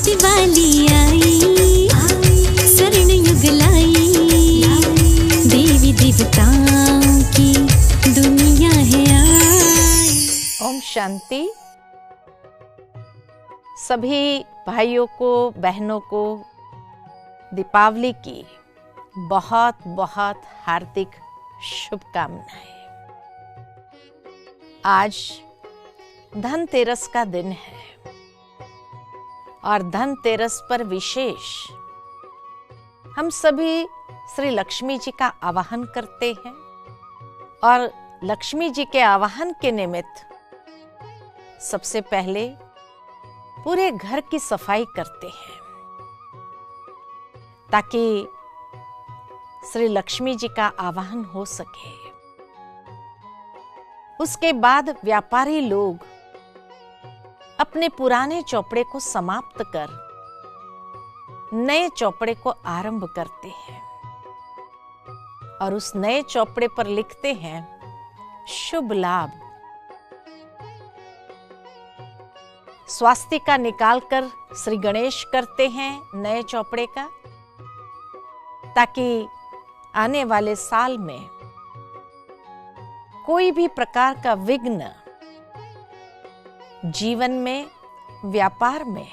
दिवाली आई, स्वर्ण युग लाई, देवी देवताओं की दुनिया है आई। ओम शांति। सभी भाइयों को बहनों को दीपावली की बहुत बहुत हार्दिक शुभकामनाएं। आज धनतेरस का दिन है और धनतेरस पर विशेष हम सभी श्री लक्ष्मी जी का आवाहन करते हैं और लक्ष्मी जी के आवाहन के निमित्त सबसे पहले पूरे घर की सफाई करते हैं ताकि श्री लक्ष्मी जी का आवाहन हो सके। उसके बाद व्यापारी लोग अपने पुराने चौपड़े को समाप्त कर नए चौपड़े को आरंभ करते हैं और उस नए चौपड़े पर लिखते हैं शुभ लाभ। स्वास्तिका निकालकर श्री गणेश करते हैं नए चौपड़े का, ताकि आने वाले साल में कोई भी प्रकार का विघ्न जीवन में, व्यापार में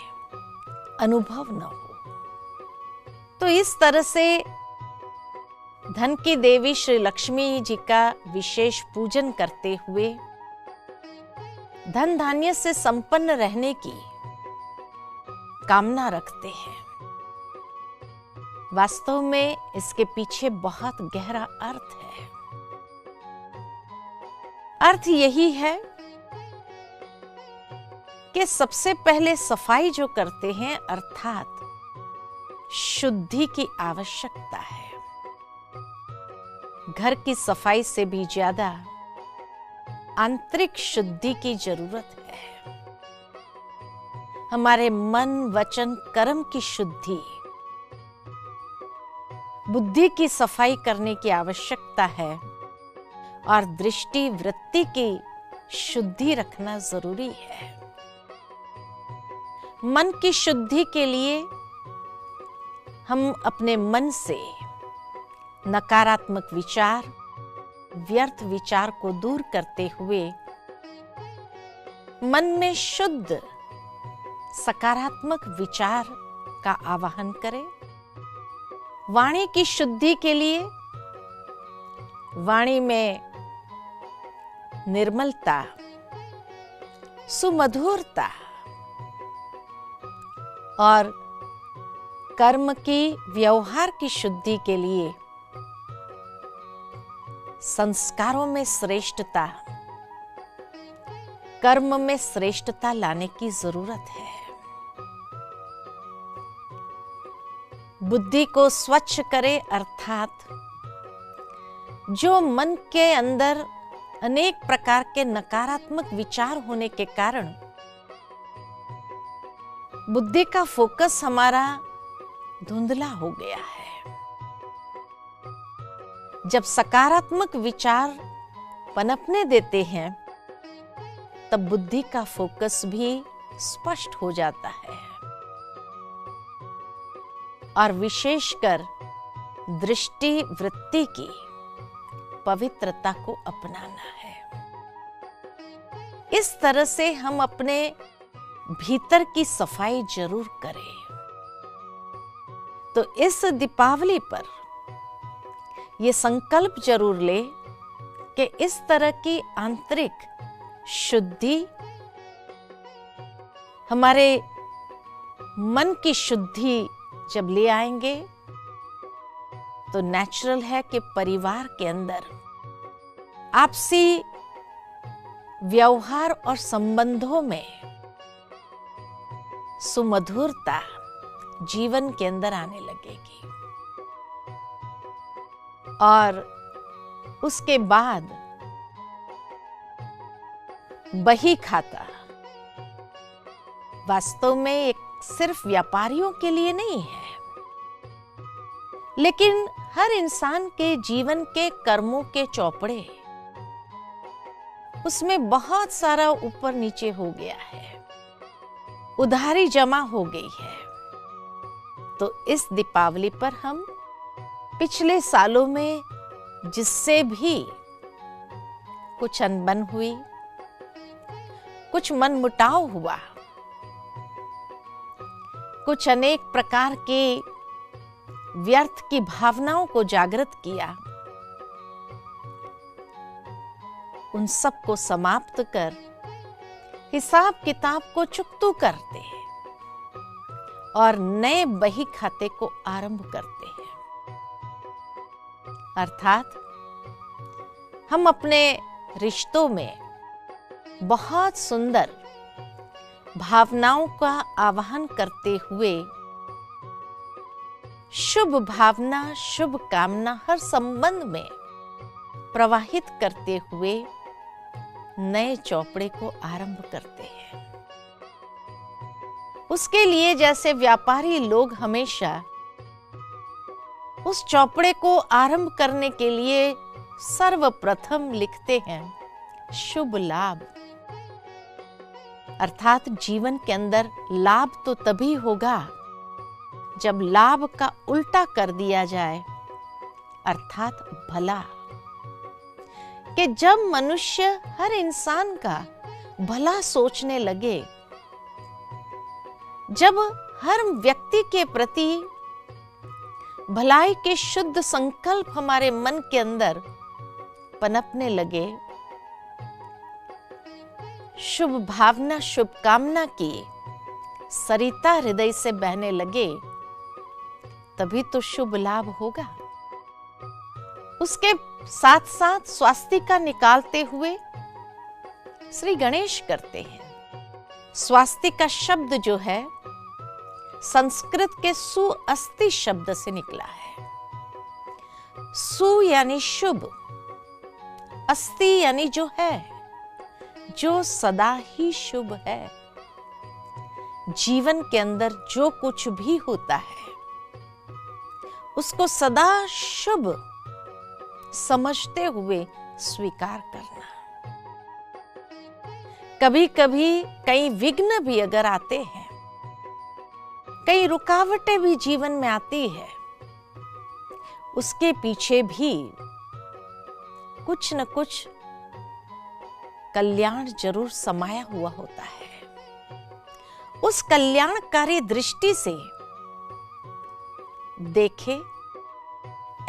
अनुभव न हो। तो इस तरह से धन की देवी श्री लक्ष्मी जी का विशेष पूजन करते हुए धन धान्य से संपन्न रहने की कामना रखते हैं। वास्तव में इसके पीछे बहुत गहरा अर्थ है। अर्थ यही है कि सबसे पहले सफाई जो करते हैं अर्थात शुद्धि की आवश्यकता है। घर की सफाई से भी ज्यादा आंतरिक शुद्धि की जरूरत है। हमारे मन, वचन, कर्म की शुद्धि, बुद्धि की सफाई करने की आवश्यकता है और दृष्टि, वृत्ति की शुद्धि रखना जरूरी है। मन की शुद्धि के लिए हम अपने मन से नकारात्मक विचार, व्यर्थ विचार को दूर करते हुए मन में शुद्ध सकारात्मक विचार का आवाहन करें। वाणी की शुद्धि के लिए वाणी में निर्मलता, सुमधुरता और कर्म की, व्यवहार की शुद्धि के लिए संस्कारों में श्रेष्ठता, कर्म में श्रेष्ठता लाने की जरूरत है। बुद्धि को स्वच्छ करे अर्थात जो मन के अंदर अनेक प्रकार के नकारात्मक विचार होने के कारण बुद्धि का फोकस हमारा धुंधला हो गया है। जब सकारात्मक विचार पनपने देते हैं तब बुद्धि का फोकस भी स्पष्ट हो जाता है और विशेषकर दृष्टि, वृत्ति की पवित्रता को अपनाना है। इस तरह से हम अपने भीतर की सफाई जरूर करें। तो इस दीपावली पर यह संकल्प जरूर ले कि इस तरह की आंतरिक शुद्धि, हमारे मन की शुद्धि जब ले आएंगे तो नेचुरल है कि परिवार के अंदर आपसी व्यवहार और संबंधों में सुमधुरता जीवन के अंदर आने लगेगी और उसके बाद बही खाता वास्तव में एक सिर्फ व्यापारियों के लिए नहीं है, लेकिन हर इंसान के जीवन के कर्मों के चौपड़े उसमें बहुत सारा ऊपर नीचे हो गया है। उधारी जमा हो गई है। तो इस दीपावली पर हम पिछले सालों में जिससे भी कुछ अनबन हुई, कुछ मनमुटाव हुआ, कुछ अनेक प्रकार के व्यर्थ की भावनाओं को जागृत किया, उन सब को समाप्त कर हिसाब किताब को चुकतू करते हैं और नए बही खाते को आरंभ करते हैं। अर्थात हम अपने रिश्तों में बहुत सुंदर भावनाओं का आवाहन करते हुए शुभ भावना, शुभ कामना हर संबंध में प्रवाहित करते हुए नए चौपड़े को आरंभ करते हैं। उसके लिए जैसे व्यापारी लोग हमेशा उस चौपड़े को आरंभ करने के लिए सर्वप्रथम लिखते हैं शुभ लाभ। अर्थात जीवन के अंदर लाभ तो तभी होगा जब लाभ का उल्टा कर दिया जाए, अर्थात भला। कि जब मनुष्य हर इंसान का भला सोचने लगे, जब हर व्यक्ति के प्रति भलाई के शुद्ध संकल्प हमारे मन के अंदर पनपने लगे, शुभ भावना, शुभ कामना की सरिता हृदय से बहने लगे, तभी तो शुभ लाभ होगा। उसके साथ साथ स्वास्तिका निकालते हुए श्री गणेश करते हैं। स्वास्तिका शब्द जो है संस्कृत के सु अस्थि शब्द से निकला है। सु यानी शुभ, अस्थि यानी जो है, जो सदा ही शुभ है। जीवन के अंदर जो कुछ भी होता है उसको सदा शुभ समझते हुए स्वीकार करना। कभी कभी कई विघ्न भी अगर आते हैं, कई रुकावटें भी जीवन में आती है, उसके पीछे भी कुछ न कुछ कल्याण जरूर समाया हुआ होता है। उस कल्याणकारी दृष्टि से देखे,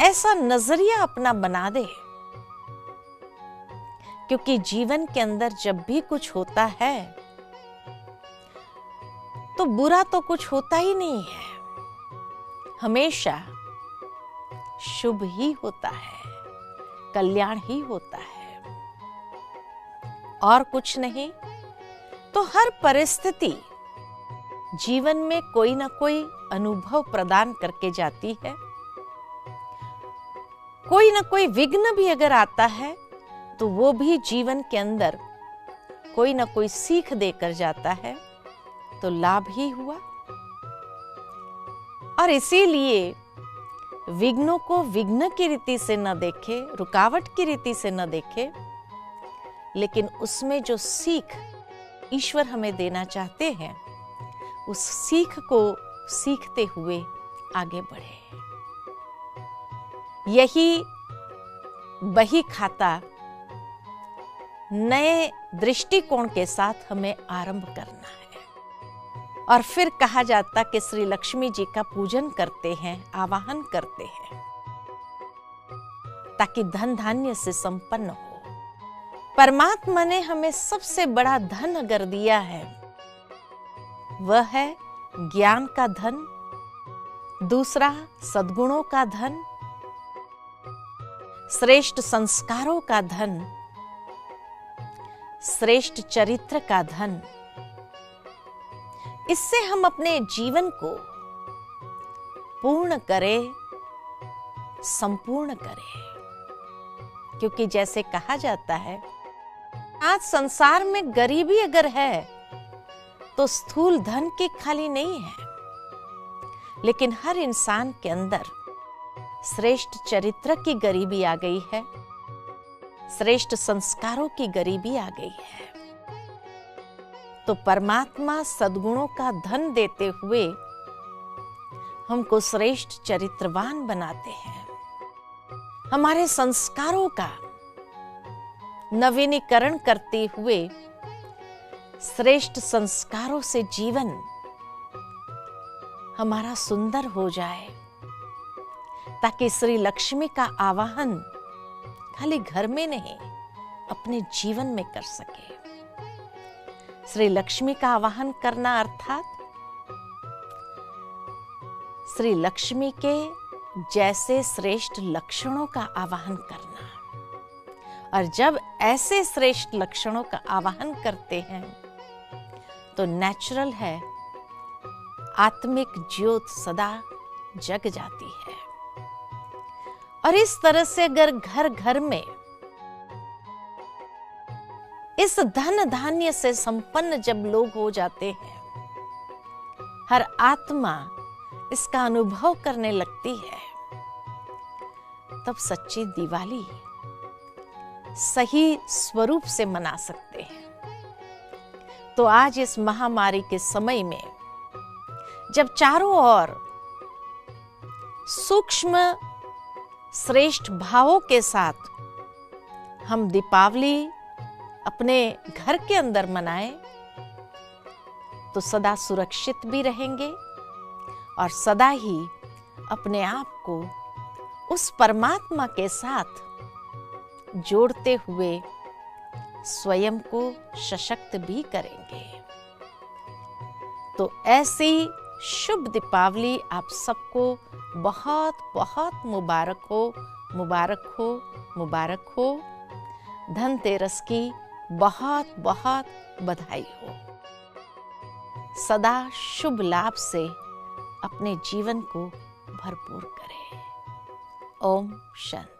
ऐसा नजरिया अपना बना दे, क्योंकि जीवन के अंदर जब भी कुछ होता है तो बुरा तो कुछ होता ही नहीं है, हमेशा शुभ ही होता है, कल्याण ही होता है और कुछ नहीं। तो हर परिस्थिति जीवन में कोई ना कोई अनुभव प्रदान करके जाती है। कोई ना कोई विघ्न भी अगर आता है तो वो भी जीवन के अंदर कोई ना कोई सीख देकर जाता है, तो लाभ ही हुआ। और इसीलिए विघ्नों को विघ्न की रीति से न देखे, रुकावट की रीति से न देखे, लेकिन उसमें जो सीख ईश्वर हमें देना चाहते हैं, उस सीख को सीखते हुए आगे बढ़े। यही बही खाता नए दृष्टिकोण के साथ हमें आरंभ करना है। और फिर कहा जाता कि श्री लक्ष्मी जी का पूजन करते हैं, आवाहन करते हैं, ताकि धन धान्य से संपन्न हो। परमात्मा ने हमें सबसे बड़ा धन अगर दिया है, वह है ज्ञान का धन, दूसरा सद्गुणों का धन, श्रेष्ठ संस्कारों का धन, श्रेष्ठ चरित्र का धन। इससे हम अपने जीवन को पूर्ण करें, संपूर्ण करें। क्योंकि जैसे कहा जाता है, आज संसार में गरीबी अगर है तो स्थूल धन की खाली नहीं है, लेकिन हर इंसान के अंदर श्रेष्ठ चरित्र की गरीबी आ गई है, श्रेष्ठ संस्कारों की गरीबी आ गई है। तो परमात्मा सद्गुणों का धन देते हुए हमको श्रेष्ठ चरित्रवान बनाते हैं। हमारे संस्कारों का नवीनीकरण करते हुए श्रेष्ठ संस्कारों से जीवन हमारा सुंदर हो जाए, ताकि श्री लक्ष्मी का आवाहन खाली घर में नहीं, अपने जीवन में कर सके। श्री लक्ष्मी का आवाहन करना अर्थात श्री लक्ष्मी के जैसे श्रेष्ठ लक्षणों का आवाहन करना। और जब ऐसे श्रेष्ठ लक्षणों का आवाहन करते हैं तो नेचुरल है, आत्मिक ज्योत सदा जग जाती है। और इस तरह से अगर घर घर में इस धन धान्य से संपन्न जब लोग हो जाते हैं, हर आत्मा इसका अनुभव करने लगती है, तब सच्ची दिवाली सही स्वरूप से मना सकते हैं। तो आज इस महामारी के समय में जब चारों ओर सूक्ष्म श्रेष्ठ भावों के साथ हम दीपावली अपने घर के अंदर मनाएं, तो सदा सुरक्षित भी रहेंगे और सदा ही अपने आप को उस परमात्मा के साथ जोड़ते हुए स्वयं को सशक्त भी करेंगे। तो ऐसी शुभ दीपावली आप सबको बहुत बहुत मुबारक हो, मुबारक हो, मुबारक हो। धनतेरस की बहुत बहुत बधाई हो। सदा शुभ लाभ से अपने जीवन को भरपूर करें। ओम शांति।